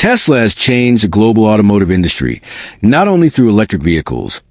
Tesla has changed the global automotive industry, not only through electric vehicles,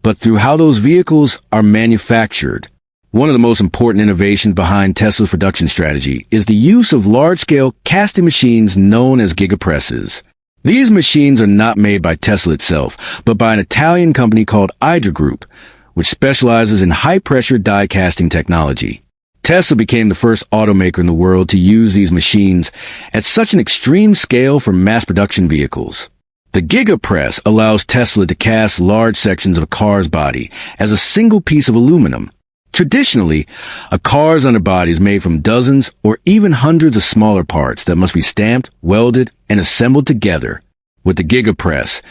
but through how those vehicles are manufactured. One of the most important innovations behind Tesla's production strategy is the use of large-scale casting machines known as Giga Presses. These machines are not made by Tesla itself, but by an Italian company called Idra Group, which specializes in high-pressure die casting technology. Tesla became the first automaker in the world to use these machines at such an extreme scale for mass production vehicles. The Giga Press allows Tesla to cast large sections of a car's body as a single piece of aluminum. Traditionally, a car's underbody is made from dozens or even hundreds of smaller parts that must be stamped, welded, and assembled together. With the Giga Press,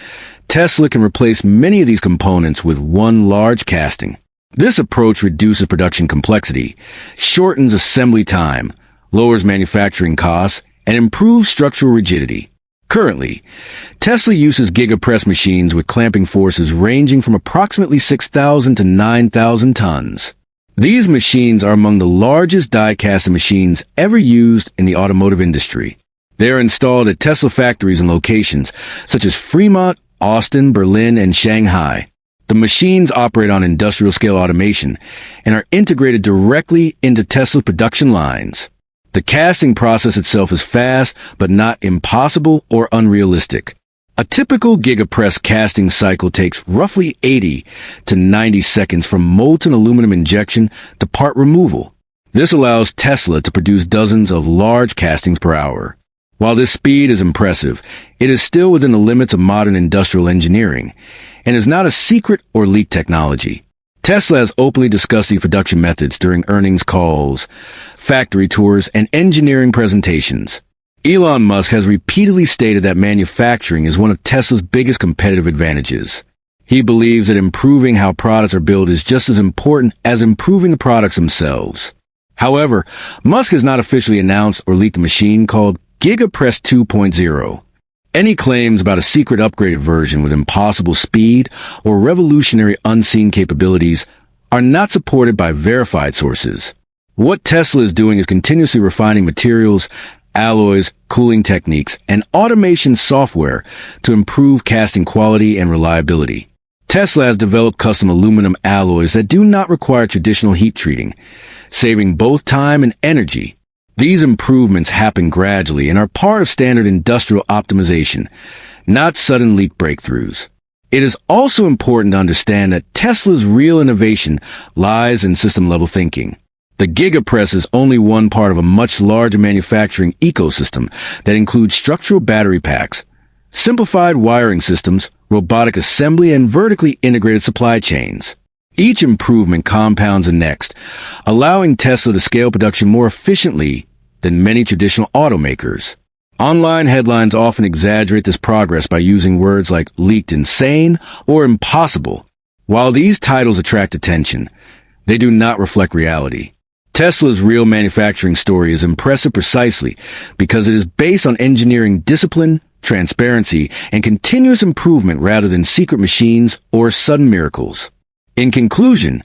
Tesla can replace many of these components with one large casting. This approach reduces production complexity, shortens assembly time, lowers manufacturing costs, and improves structural rigidity. Currently, Tesla uses Giga Press machines with clamping forces ranging from approximately 6,000 to 9,000 tons. These machines are among the largest die-casting machines ever used in the automotive industry. They are installed at Tesla factories and locations such as Fremont, Austin, Berlin, and Shanghai. The machines operate on industrial-scale automation and are integrated directly into Tesla's production lines. The casting process itself is fast, but not impossible or unrealistic. A typical Giga Press casting cycle takes roughly 80 to 90 seconds from molten aluminum injection to part removal. This allows Tesla to produce dozens of large castings per hour. While this speed is impressive, it is still within the limits of modern industrial engineering and is not a secret or leaked technology. Tesla has openly discussed these production methods during earnings calls, factory tours, and engineering presentations. Elon Musk has repeatedly stated that manufacturing is one of Tesla's biggest competitive advantages. He believes that improving how products are built is just as important as improving the products themselves. However, Musk has not officially announced or leaked a machine called Giga Press 2.0. Any claims about a secret upgraded version with impossible speed or revolutionary unseen capabilities are not supported by verified sources. What Tesla is doing is continuously refining materials, alloys, cooling techniques, and automation software to improve casting quality and reliability. Tesla has developed custom aluminum alloys that do not require traditional heat treating, saving both time and energy. These improvements happen gradually and are part of standard industrial optimization, not sudden leak breakthroughs. It is also important to understand that Tesla's real innovation lies in system-level thinking. The Giga Press is only one part of a much larger manufacturing ecosystem that includes structural battery packs, simplified wiring systems, robotic assembly, and vertically integrated supply chains. Each improvement compounds the next, allowing Tesla to scale production more efficiently than many traditional automakers. Online headlines often exaggerate this progress by using words like leaked insane or impossible. While these titles attract attention, they do not reflect reality. Tesla's real manufacturing story is impressive precisely because it is based on engineering discipline, transparency, and continuous improvement rather than secret machines or sudden miracles. In conclusion,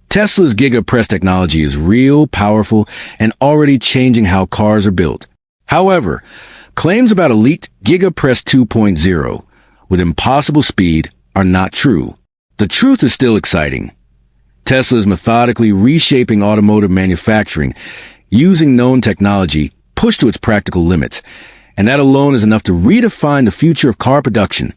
Tesla's Giga Press technology is real, powerful, and already changing how cars are built. However, claims about a leaked Giga Press 2.0 with impossible speed are not true. The truth is still exciting. Tesla is methodically reshaping automotive manufacturing using known technology pushed to its practical limits, and that alone is enough to redefine the future of car production.